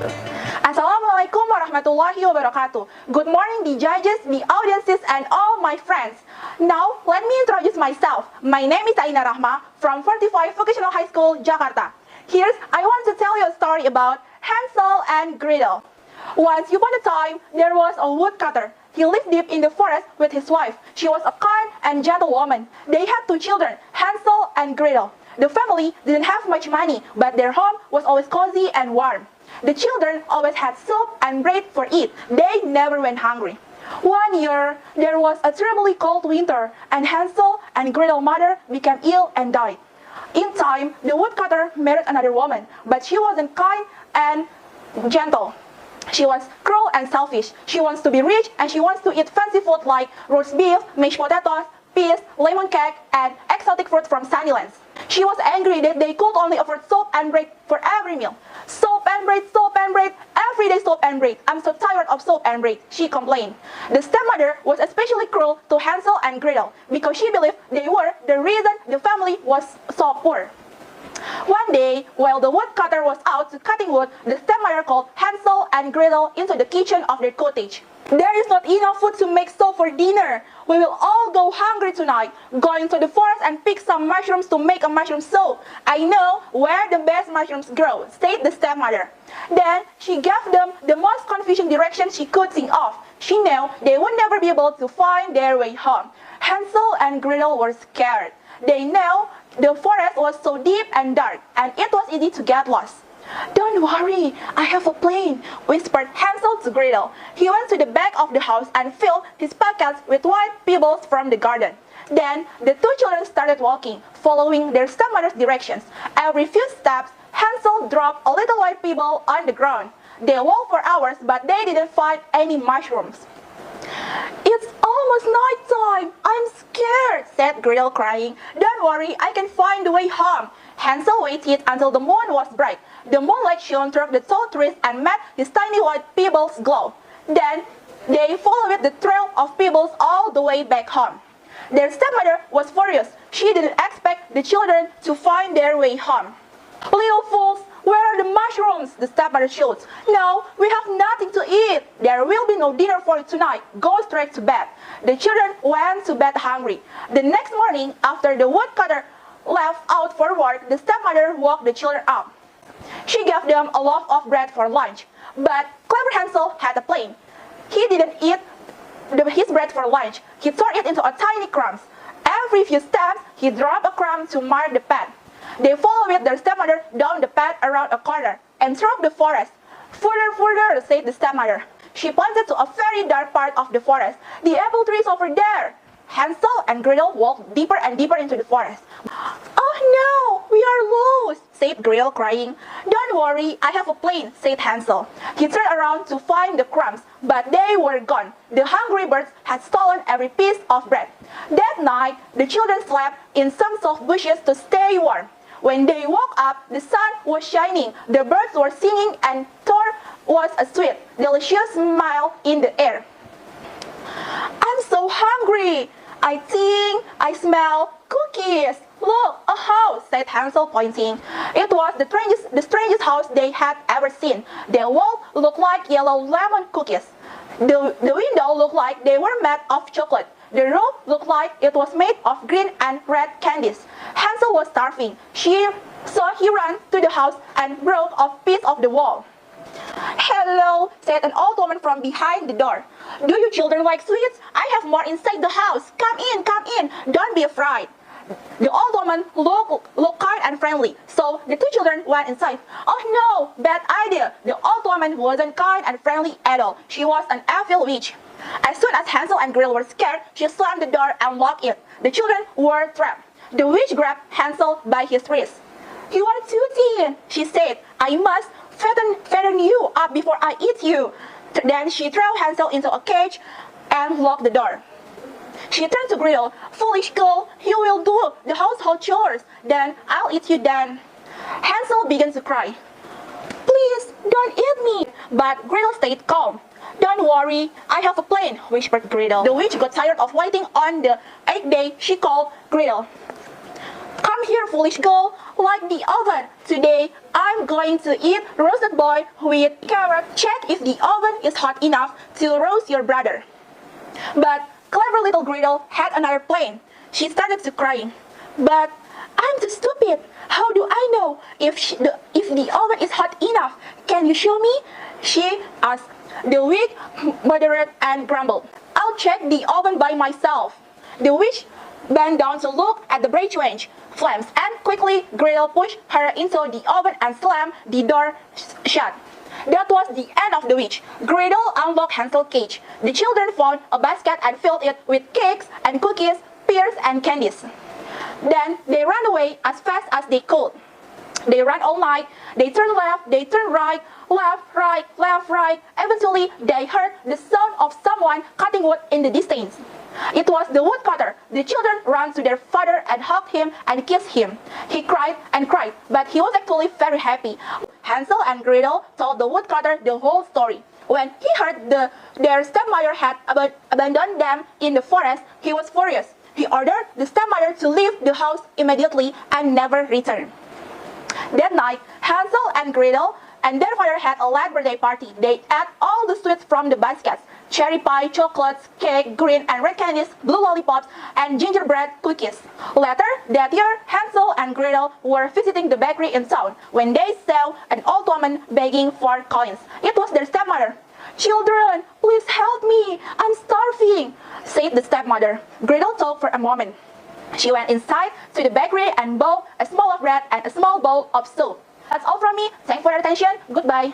Assalamualaikum warahmatullahi wabarakatuh. Good morning, the judges, the audiences, and all my friends. Now, let me introduce myself. My name is Aina Rahma from 45 Vocational Highschool Jakarta. Here's I want to tell you a story about Hansel and Gretel. Once upon a time, there was a woodcutter. He lived deep in the forest with his wife. She was a kind and gentle woman. They had two children, Hansel and Gretel. The family didn't have much money, but their home was always cozy and warm. The children always had soup and bread for eat. They never went hungry. One year, there was a terribly cold winter, and Hansel and Gretel's mother became ill and died. In time, the woodcutter married another woman, but she wasn't kind and gentle. She was cruel and selfish. She wants to be rich, and she wants to eat fancy food like roast beef, mashed potatoes, peas, lemon cake, and exotic fruit from sunny lands. She was angry that they could only afford soap and bread for every meal. Soap and bread, every day soap and bread. I'm so tired of soap and bread, she complained. The stepmother was especially cruel to Hansel and Gretel because she believed they were the reason the family was so poor. One day, while the woodcutter was out cutting wood, the stepmother called Hansel and Gretel into the kitchen of their cottage. There is not enough food to make soup for dinner. We will all go hungry tonight. Go into the forest and pick some mushrooms to make a mushroom soup. I know where the best mushrooms grow, said the stepmother. Then she gave them the most confusing directions she could think of. She knew they would never be able to find their way home. Hansel and Gretel were scared. They knew the forest was so deep and dark, and it was easy to get lost. Don't worry, I have a plan, whispered Hansel to Gretel. He went to the back of the house and filled his pockets with white pebbles from the garden. Then the two children started walking, following their stepmother's directions. Every few steps, Hansel dropped a little white pebble on the ground. They walked for hours, but they didn't find any mushrooms. It's almost night time. I'm scared, said Gretel, crying. Don't worry, I can find the way home. Hansel waited until the moon was bright. The moonlight shone through the tall trees and made his tiny white pebbles glow. Then they followed the trail of pebbles all the way back home. Their stepmother was furious. She didn't expect the children to find their way home. Little fools, where are the mushrooms? The stepmother shouted. No, we have nothing to eat. There will be no dinner for you tonight. Go straight to bed. The children went to bed hungry. The next morning, after the woodcutter left out for work, the stepmother woke the children up. She gave them a loaf of bread for lunch. But clever Hansel had a plan. He didn't eat his bread for lunch. He tore it into a tiny crumbs. Every few steps, he dropped a crumb to mark the path. They followed their stepmother down the path around a corner and through the forest. Further, said the stepmother. She pointed to a very dark part of the forest. The apple tree is over there. Hansel and Gretel walked deeper and deeper into the forest. Oh no, we are lost, said Gretel, crying. Don't worry, I have a plan, said Hansel. He turned around to find the crumbs, but they were gone. The hungry birds had stolen every piece of bread. That night, the children slept in some soft bushes to stay warm. When they woke up, the sun was shining, the birds were singing, and there was a sweet, delicious smell in the air. I'm so hungry. I think I smell cookies. Look, a house, said Hansel, pointing. It was the strangest house they had ever seen. The walls looked like yellow lemon cookies. The windows looked like they were made of chocolate. The roof looked like it was made of green and red candies. Hansel was starving. So he ran to the house and broke a piece of the wall. Hello, said an old woman from behind the door. Do you children like sweets? I have more inside the house. Come in. Don't be afraid. The old woman looked kind and friendly, so the two children went inside. Oh no, bad idea. The old woman wasn't kind and friendly at all. She was an evil witch. As soon as Hansel and Gretel were scared, she slammed the door and locked it. The children were trapped. The witch grabbed Hansel by his wrist. You are too thin, she said. I must fatten you up before I eat you. Then she threw Hansel into a cage and locked the door. She turned to Gretel. Foolish girl, you will do the household chores. Then I'll eat you then. Hansel began to cry. Please, don't eat me. But Gretel stayed calm. Don't worry, I have a plan, whispered Gretel. The witch got tired of waiting. On the 8th day, she called Gretel. Come Come here, foolish girl, like the oven. Today, I'm going to eat roasted boy with carrot. Check if the oven is hot enough to roast your brother. But clever little Gretel had another plan. She started to crying. But I'm too stupid. How do I know if the oven is hot enough? Can you show me? She asked. The witch muttered and grumbled. I'll check the oven by myself. The witch bent down to look at the bright orange flames, and quickly Gretel pushed her into the oven and slammed the door shut. That was the end of the witch. Gretel unlocked Hansel's cage. The children found a basket and filled it with cakes and cookies, pears and candies. Then they ran away as fast as they could. They ran all night. They turned left, they turned right, left, right, left, right. Eventually, they heard the sound of someone cutting wood in the distance. It was the woodcutter. The children ran to their father and hugged him and kissed him. He cried and cried, but he was actually very happy. Hansel and Gretel told the woodcutter the whole story. When he heard their stepmother had abandoned them in the forest, he was furious. He ordered the stepmother to leave the house immediately and never return. That night, Hansel and Gretel and their father had a late birthday party. They ate all the sweets from the baskets: cherry pie, chocolates, cake, green and red candies, blue lollipops, and gingerbread cookies. Later that year, Hansel and Gretel were visiting the bakery in town when they saw an old woman begging for coins. It was their stepmother. "Children, please help me, I'm starving," said the stepmother. Gretel thought for a moment. She went inside to the bakery and bought a small loaf of bread and a small bowl of soup. That's all from me. Thanks for your attention. Goodbye.